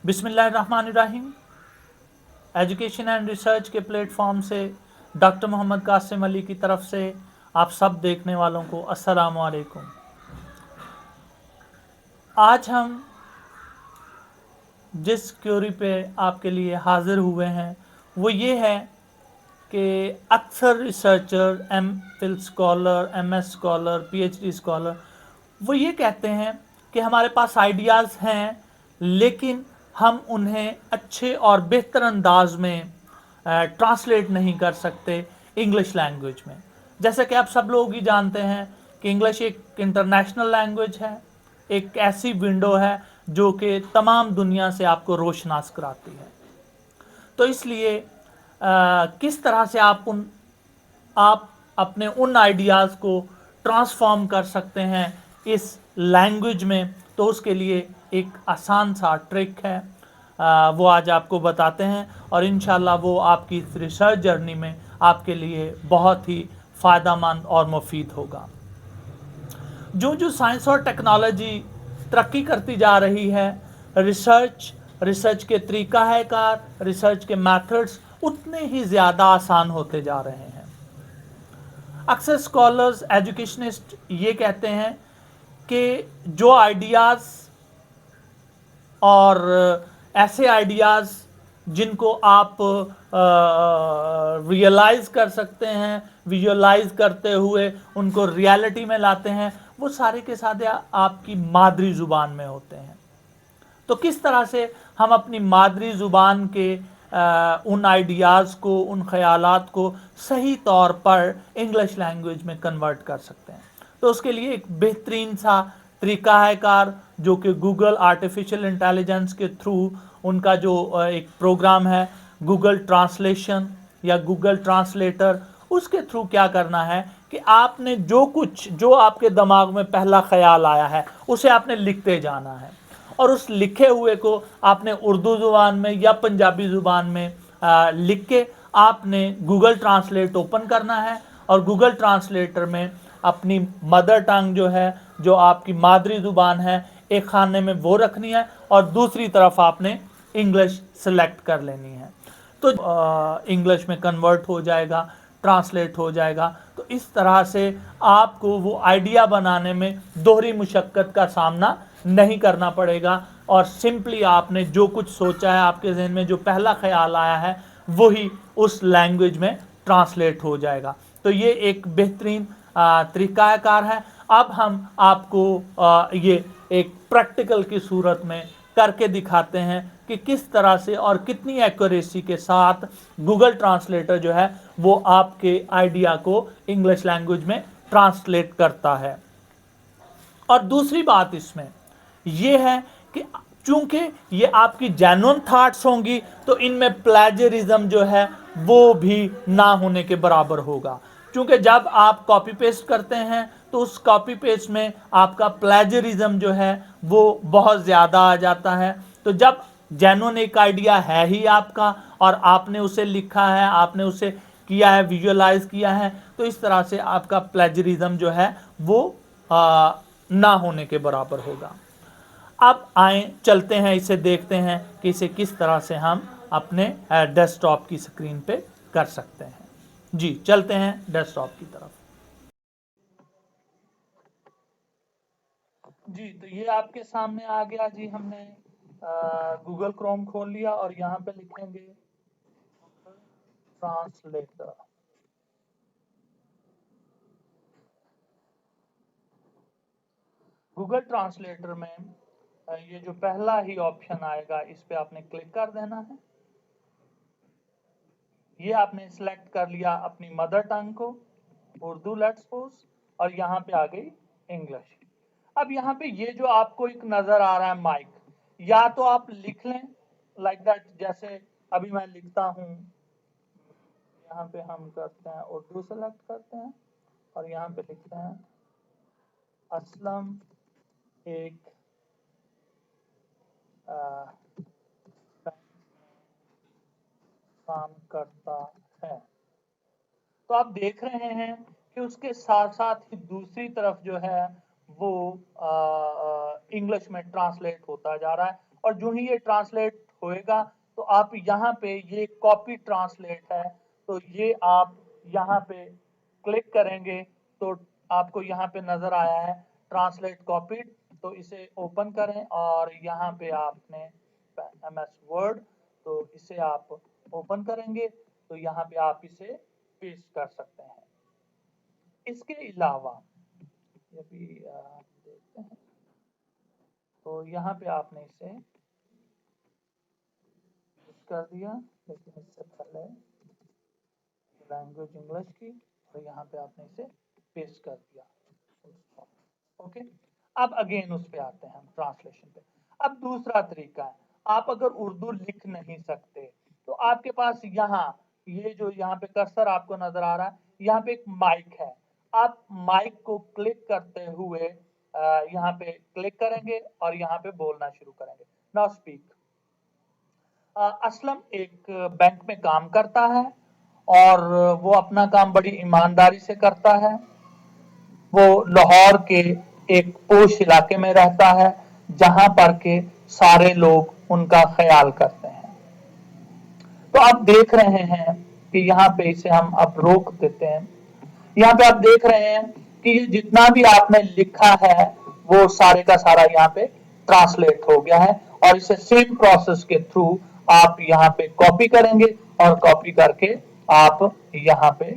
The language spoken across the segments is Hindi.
बिस्मिल्लाहिर्रहमानिर्रहीम। एजुकेशन एंड रिसर्च के प्लेटफॉर्म से डॉक्टर मोहम्मद कासिम अली की तरफ से आप सब देखने वालों को अस्सलाम वालेकुम। आज हम जिस क्यूरी पे आपके लिए हाजिर हुए हैं वो ये है कि अक्सर researcher, M Phil scholar, MS scholar, PhD scholar वो ये कहते हैं कि हमारे पास आइडियाज़ हैं लेकिन हम उन्हें अच्छे और बेहतर अंदाज में ट्रांसलेट नहीं कर सकते इंग्लिश लैंग्वेज में। जैसे कि आप सब लोग ही जानते हैं कि इंग्लिश एक इंटरनेशनल लैंग्वेज है, एक ऐसी विंडो है जो कि तमाम दुनिया से आपको रोशनास कराती है। तो इसलिए किस तरह से आप अपने उन आइडियाज़ को ट्रांसफॉर्म कर सकते हैं इस लैंग्वेज में, तो उसके लिए एक आसान सा ट्रिक है, वो आज आपको बताते हैं और इंशाल्लाह वो आपकी इस रिसर्च जर्नी में आपके लिए बहुत ही फ़ायदेमंद और मुफीद होगा। जो साइंस और टेक्नोलॉजी तरक्की करती जा रही है, रिसर्च के तरीका है कार, रिसर्च के मेथड्स उतने ही ज़्यादा आसान होते जा रहे हैं। अक्सर स्कॉलर्स, एजुकेशनिस्ट ये कहते हैं कि जो आइडियाज़ और ऐसे आइडियाज़ जिनको आप रियलाइज़ कर सकते हैं, विजुअलाइज करते हुए उनको रियलिटी में लाते हैं, वो सारे के सारे आपकी मादरी ज़ुबान में होते हैं। तो किस तरह से हम अपनी मादरी ज़ुबान के उन आइडियाज़ को, उन ख़यालात को सही तौर पर इंग्लिश लैंग्वेज में कन्वर्ट कर सकते हैं, तो उसके लिए एक बेहतरीन सा तरीका है कार, जो कि गूगल आर्टिफिशियल इंटेलिजेंस के थ्रू उनका जो एक प्रोग्राम है गूगल ट्रांसलेशन या गूगल ट्रांसलेटर, उसके थ्रू क्या करना है कि आपने जो आपके दिमाग में पहला ख्याल आया है उसे आपने लिखते जाना है और उस लिखे हुए को आपने उर्दू ज़ुबान में या पंजाबी ज़ुबान में लिख के आपने गूगल ट्रांसलेट ओपन करना है और गूगल ट्रांसलेटर में अपनी मदर टंग जो है, जो आपकी मादरी ज़ुबान है, एक खाने में वो रखनी है और दूसरी तरफ आपने इंग्लिश सेलेक्ट कर लेनी है। तो इंग्लिश में कन्वर्ट हो जाएगा, ट्रांसलेट हो जाएगा। तो इस तरह से आपको वो आइडिया बनाने में दोहरी मुशक्क़त का सामना नहीं करना पड़ेगा और सिंपली आपने जो कुछ सोचा है, आपके जहन में जो पहला ख्याल आया है, वही उस लैंग्वेज में ट्रांसलेट हो जाएगा। तो ये एक बेहतरीन तरीक़ाकार है। अब हम आपको ये एक प्रैक्टिकल की सूरत में करके दिखाते हैं कि किस तरह से और कितनी एक्यूरेसी के साथ गूगल ट्रांसलेटर जो है वो आपके आइडिया को इंग्लिश लैंग्वेज में ट्रांसलेट करता है। और दूसरी बात इसमें ये है कि चूंकि ये आपकी जेन्युइन थॉट्स होंगी तो इनमें प्लेजरिज्म जो है वो भी ना होने के बराबर होगा, क्योंकि जब आप कॉपी पेस्ट करते हैं तो उस कॉपी पेस्ट में आपका प्लेजरिज्म जो है वो बहुत ज़्यादा आ जाता है। तो जब जेन्युइन एक आइडिया है ही आपका और आपने उसे लिखा है, आपने उसे किया है, विजुअलाइज किया है, तो इस तरह से आपका प्लेजरिज्म जो है वो ना होने के बराबर होगा। अब आए चलते हैं, इसे देखते हैं कि इसे किस तरह से हम अपने डेस्कटॉप की स्क्रीन पे कर सकते हैं। जी चलते हैं डेस्कटॉप की तरफ। जी तो ये आपके सामने आ गया जी। हमने गूगल क्रोम खोल लिया और यहाँ पे लिखेंगे ट्रांसलेटर। गूगल ट्रांसलेटर में ये जो पहला ही ऑप्शन आएगा इस पे आपने क्लिक कर देना है। ये आपने सिलेक्ट कर लिया अपनी मदर टंग को, उर्दू लेट्स सपोज, और यहाँ पे आ गई इंग्लिश। अब यहाँ पे ये जो आपको एक नजर आ रहा है माइक, या तो आप लिख लें लाइक दैट, जैसे अभी मैं लिखता हूँ, यहाँ पे हम करते हैं उर्दू सेलेक्ट करते हैं और यहाँ पे लिखते हैं असलम एक काम करता है। तो आप देख रहे हैं कि उसके साथ साथ ही दूसरी तरफ जो है वो इंग्लिश में ट्रांसलेट होता जा रहा है और जो ही ये ट्रांसलेट होएगा तो आप यहाँ पे ये कॉपी ट्रांसलेट है, तो ये आप यहाँ पे क्लिक करेंगे तो आपको यहाँ पे नजर आया है ट्रांसलेट कॉपीड। तो इसे ओपन करें और यहाँ पे आपने MS वर्ड, तो इसे आप ओपन करेंगे तो यहाँ पे आप इसे पेस्ट कर सकते हैं। इसके अलावा ये भी देखते हैं, तो यहाँ पे आपने इसे कर दिया, लेकिन इससे पहले लैंग्वेज इंग्लिश की, और यहाँ पे आपने इसे पेस्ट कर दिया। ओके, अब अगेन उस पे आते हैं हम ट्रांसलेशन पे। अब दूसरा तरीका है, आप अगर उर्दू लिख नहीं सकते तो आपके पास यहाँ ये जो यहाँ पे कर्सर आपको नजर आ रहा है, यहाँ पे एक माइक है। आप माइक को क्लिक करते हुए यहाँ पे क्लिक करेंगे और यहाँ पे बोलना शुरू करेंगे। Now speak. असलम एक बैंक में काम करता है और वो अपना काम बड़ी ईमानदारी से करता है। वो लाहौर के एक पोश इलाके में रहता है जहां पर के सारे लोग उनका ख्याल करते हैं। तो आप देख रहे हैं कि यहाँ पे इसे हम अब रोक देते हैं। यहाँ पे आप देख रहे हैं कि ये जितना भी आपने लिखा है वो सारे का सारा यहाँ पे ट्रांसलेट हो गया है, और इसे सेम प्रोसेस के थ्रू आप यहाँ पे कॉपी करेंगे और कॉपी करके आप यहाँ पे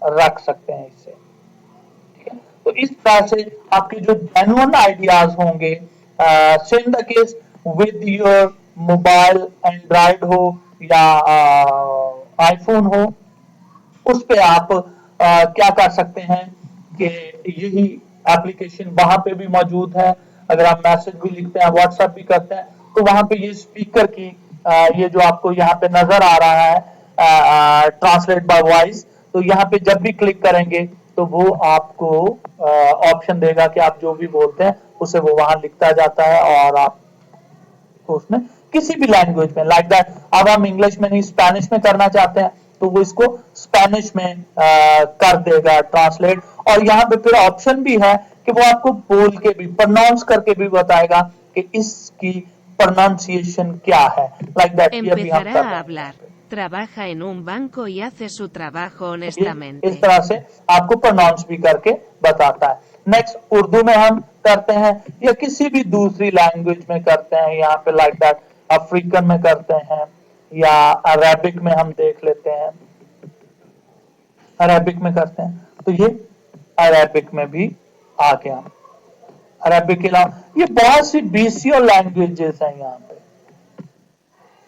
रख सकते हैं इसे। ठीक है, तो इस तरह से आपके जो जेन्युइन आइडियाज होंगे, same the case with your mobile, Android हो या आईफोन हो, उस पे आप क्या कर सकते हैं कि यही एप्लीकेशन वहां पे भी मौजूद है। अगर आप मैसेज भी लिखते हैं, व्हाट्सएप भी करते हैं, तो वहां पे ये स्पीकर की ये जो आपको यहाँ पे नजर आ रहा है ट्रांसलेट बाय वॉइस, तो यहाँ पे जब भी क्लिक करेंगे तो वो आपको ऑप्शन देगा कि आप जो भी बोलते हैं उसे वो वहां लिखता जाता है, और आप उसमें किसी भी लैंग्वेज में लाइक दैट, अब हम इंग्लिश में नहीं स्पेनिश में करना चाहते हैं तो वो इसको स्पेनिश में कर देगा ट्रांसलेट। और यहाँ पे फिर ऑप्शन भी है कि वो आपको बोल के भी, प्रोनाउंस करके भी बताएगा कि इसकी प्रोनाउंसिएशन क्या है, लाइक दैट। ये भी हम कर रहे हैं। Trabaja en un banco y hace su trabajo honestamente. इस तरह से आपको प्रोनाउंस भी करके बताता है। नेक्स्ट उर्दू में हम करते हैं या किसी भी दूसरी लैंग्वेज में करते हैं, यहाँ पे लाइक दैट अफ्रीकन में करते हैं या अरेबिक में हम देख लेते हैं, अरेबिक में करते हैं, तो ये अरेबिक में भी आ गया। अरेबिक के अलावा ये बहुत सी 20 लैंग्वेजेस हैं यहाँ पे,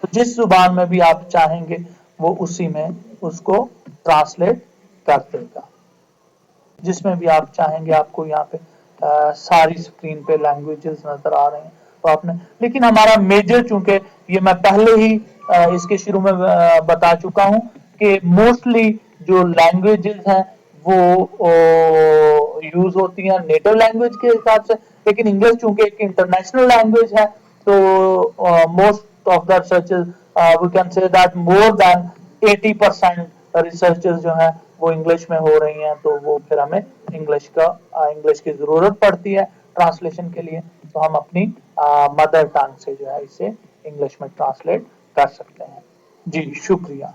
तो जिस जुबान में भी आप चाहेंगे वो उसी में उसको ट्रांसलेट कर देगा। जिसमें भी आप चाहेंगे, आपको यहाँ पे सारी स्क्रीन पे लैंग्वेजेस नजर आ रहे हैं तो आपने, लेकिन हमारा मेजर, चूंकि ये मैं पहले ही इसके शुरू में बता चुका हूं कि मोस्टली जो लैंग्वेजेस हैं वो यूज होती हैं नेटिव लैंग्वेज के हिसाब से, लेकिन इंग्लिश चूंकि एक इंटरनेशनल लैंग्वेज है तो most of the researches we can say that more than 80% researches जो हैं वो इंग्लिश में हो रही हैं, तो वो फिर हमें इंग्लिश की जरूरत पड़ती है ट्रांसलेशन के लिए, तो हम अपनी मदर टंग से जो है इसे इंग्लिश में ट्रांसलेट कर सकते हैं। जी शुक्रिया।